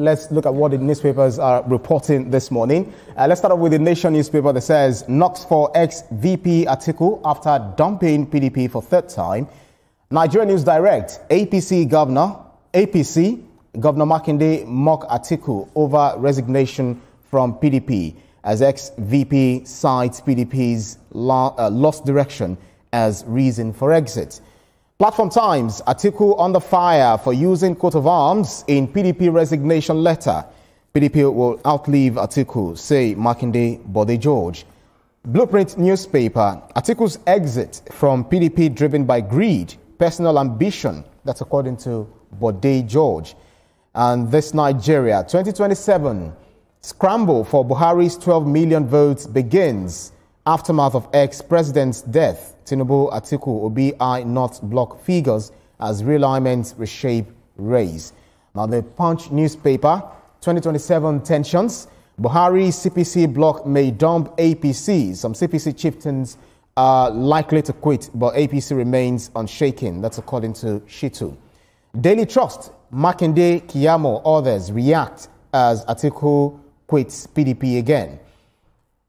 let's look at what the newspapers are reporting this morning. Let's start off with the Nation newspaper that says, knocks for ex-VP Atiku after dumping PDP for third time. Nigeria News Direct, APC Governor Makinde mock Atiku over resignation from PDP as ex-VP cites PDP's lost direction as reason for exit. Platform Times, Atiku under fire for using coat of arms in PDP resignation letter. PDP will outlive Atiku, say Makinde Bode George. Blueprint newspaper, Atiku's exit from PDP driven by greed, personal ambition. That's according to Bode George. And this Nigeria, 2027, scramble for Buhari's 12 million votes begins. Aftermath of ex-president's death. Tinubu, Atiku, Obi eye not block figures as realignments reshape race. Now the Punch newspaper, 2027 tensions. Buhari CPC bloc may dump APC. Some CPC chieftains are likely to quit, but APC remains unshaken. That's according to Shitu. Daily Trust, Makinde, Kiyamo, others react as Atiku quits PDP again.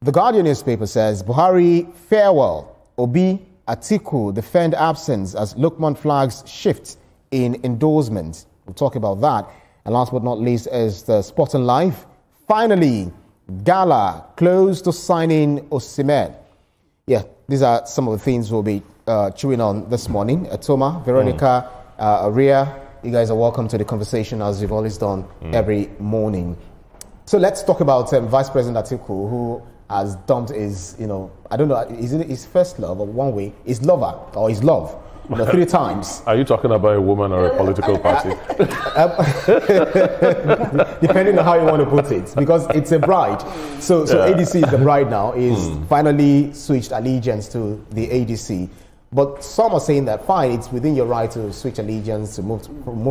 The Guardian newspaper says, Buhari farewell. Obi, Atiku defend absence as Lukman flags shift in endorsement. We'll talk about that. And last but not least is the Sport and Life. Finally, Gala close to signing Osimhen. Yeah, these are some of the things we'll be chewing on this morning. Toma, Veronica, Aria, you guys are welcome to the conversation as you've always done every morning. So let's talk about Vice President Atiku, who has dumped his, I don't know, is it his first love or one way, his lover or his love, 3 times. Are you talking about a woman or a political party? Depending on how you want to put it, because it's a bride. So ADC is the bride now, is finally switched allegiance to the ADC. But some are saying that, fine, it's within your right to switch allegiance, to move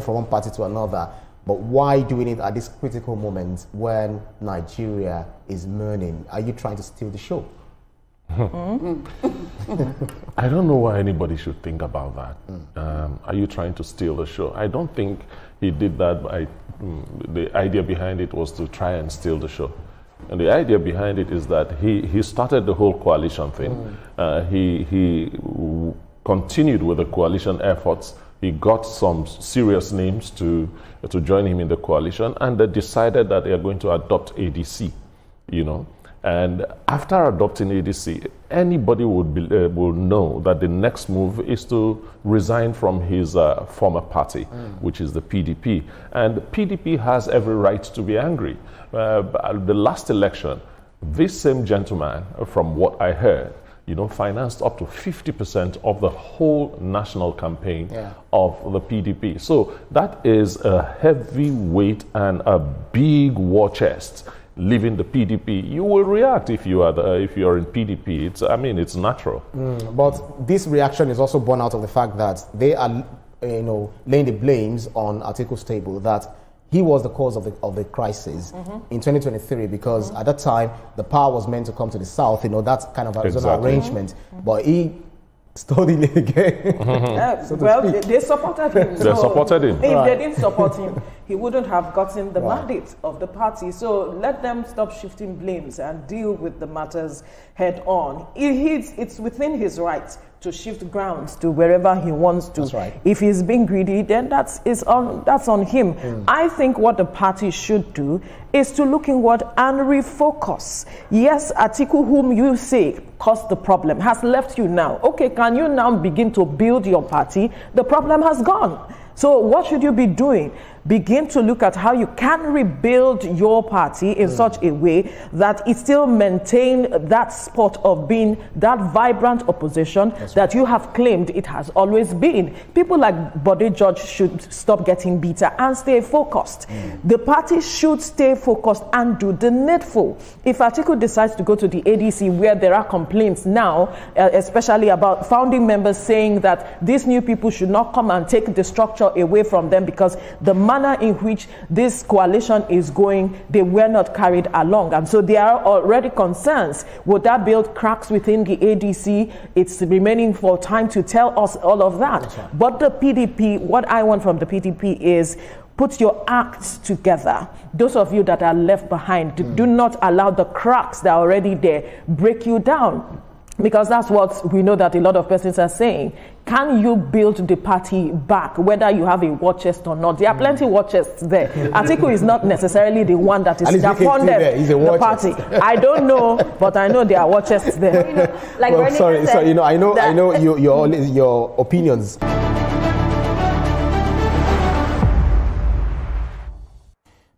from one party to another. But why doing it at this critical moment when Nigeria is mourning? Are you trying to steal the show? I don't know why anybody should think about that. Are you trying to steal the show? I don't think he did that. The idea behind it was to try and steal the show. And the idea behind it is that he started the whole coalition thing. He continued with the coalition efforts. He got some serious names to join him in the coalition, and they decided that they are going to adopt ADC, And after adopting ADC, anybody will know that the next move is to resign from his former party, which is the PDP. And the PDP has every right to be angry. The last election, this same gentleman, from what I heard, financed up to 50% of the whole national campaign of the PDP. So that is a heavy weight and a big war chest. Leaving the PDP, you will react if you are in PDP. It's natural. But this reaction is also born out of the fact that they are, laying the blames on Atiku's table that he was the cause of the crisis in 2023 because at that time the power was meant to come to the south. That's kind of an arrangement, but he stole it again. They supported him. They supported him. If they didn't support him, he wouldn't have gotten the mandate of the party. So let them stop shifting blames and deal with the matters head on. It's within his rights to shift grounds to wherever he wants to. That's right. If he's being greedy, then that's on him. I think what the party should do is to look inward and refocus. Yes, Atiku, whom you say caused the problem, has left you now. Okay, can you now begin to build your party? The problem has gone. So what should you be doing? Begin to look at how you can rebuild your party in such a way that it still maintain that spot of being that vibrant opposition that you have claimed it has always been. People like Bode George should stop getting bitter and stay focused. The party should stay focused and do the needful. If Atiku decides to go to the ADC where there are complaints now, especially about founding members saying that these new people should not come and take the structure away from them because the manner in which this coalition is going, they were not carried along. And so there are already concerns. Would that build cracks within the ADC? It's remaining for time to tell us all of that. But the PDP, what I want from the PDP is put your acts together. Those of you that are left behind, do not allow the cracks that are already there break you down. Because that's what we know that a lot of persons are saying. Can you build the party back, whether you have a war chest or not? There are plenty of war chests there. Atiku is not necessarily the one that funded the party. I don't know, but I know there are war chests there. Like well, sorry, I know your opinions.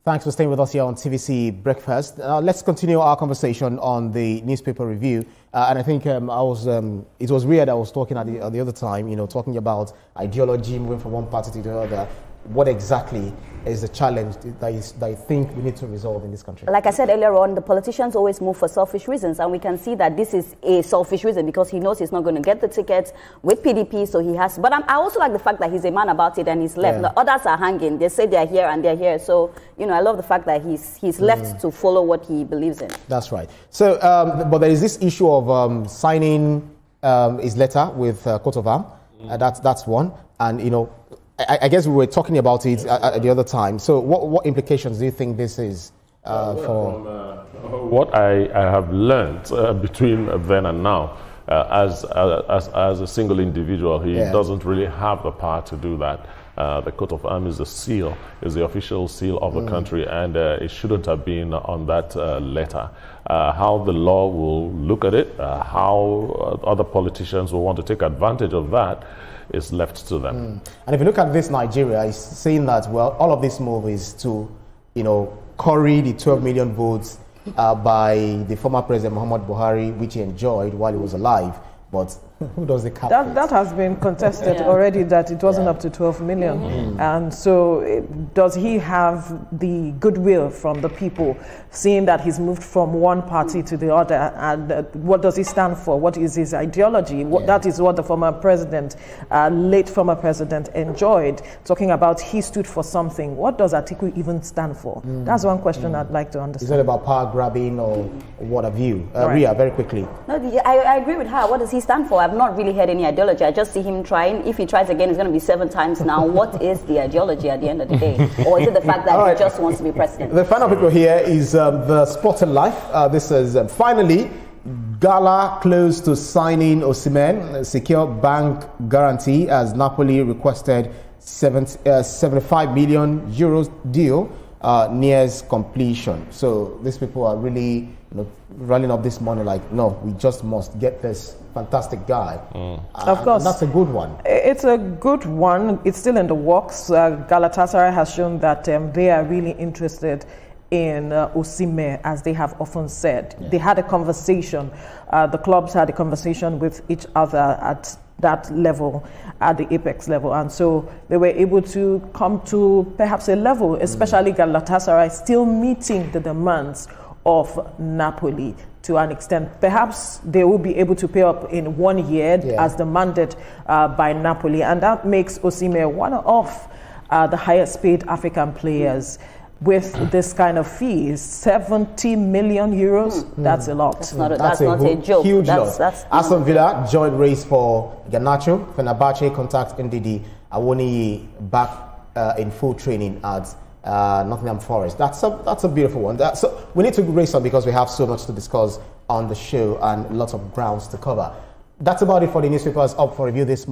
Thanks for staying with us here on TVC Breakfast. Let's continue our conversation on the newspaper review. And I think it was weird I was talking at the other time, talking about ideology, moving from one party to the other. What exactly is the challenge that you think we need to resolve in this country? Like I said earlier on, the politicians always move for selfish reasons, and we can see that this is a selfish reason because he knows he's not going to get the tickets with PDP, so he has. But I also like the fact that he's a man about it and he's left. Yeah. The others are hanging. They say they're here and they're here. So, I love the fact that he's left to follow what he believes in. That's right. So, but there is this issue of signing his letter with coat of arm. That's one. And, I guess we were talking about it at the other time. So what implications do you think this is for? What I have learned between then and now, as a single individual, he doesn't really have the power to do that. The coat of arms is the seal, is the official seal of the country, and it shouldn't have been on that letter. How the law will look at it, how other politicians will want to take advantage of that, is left to them. And if you look at this Nigeria, it's saying that, well, all of this move is to, curry the 12 million votes by the former President Muhammad Buhari, which he enjoyed while he was alive. But who does the cap? That has been contested already, that it wasn't up to 12 million. And so does he have the goodwill from the people, seeing that he's moved from one party to the other? And what does he stand for? What is his ideology? That is what the former president, late former president, enjoyed, talking about he stood for something. What does Atiku even stand for? That's one question I'd like to understand. Is it about power grabbing or what have you? Ria, very quickly. No, I agree with her. What does he stand for? I've not really heard any ideology. I just see him trying. If he tries again, it's going to be 7 times now. What is the ideology at the end of the day? Or is it the fact that he just wants to be president? The final people here is the Sporting Life. This is finally Gala close to signing Osimhen, secure bank guarantee as Napoli requested 75 million euros deal nears completion. So these people are really running up this money like, no, we just must get this fantastic guy. Of course. That's a good one. It's a good one. It's still in the works. Galatasaray has shown that they are really interested in Osimhen, as they have often said. They had a conversation. The clubs had a conversation with each other at that level, at the apex level, and so they were able to come to perhaps a level, especially Galatasaray still meeting the demands of Napoli to an extent. Perhaps they will be able to pay up in 1 year as demanded by Napoli, and that makes Osimhen one of the highest paid African players. With this kind of fees, 70 million euros, that's a lot. That's not a joke. Huge lot. Aston Villa joint race for Garnacho. Fenerbahce contact Ndidi Awoniyi back in full training at Nottingham Forest. That's a beautiful one. So we need to race on because we have so much to discuss on the show and lots of grounds to cover. That's about it for the newspapers up for review this morning.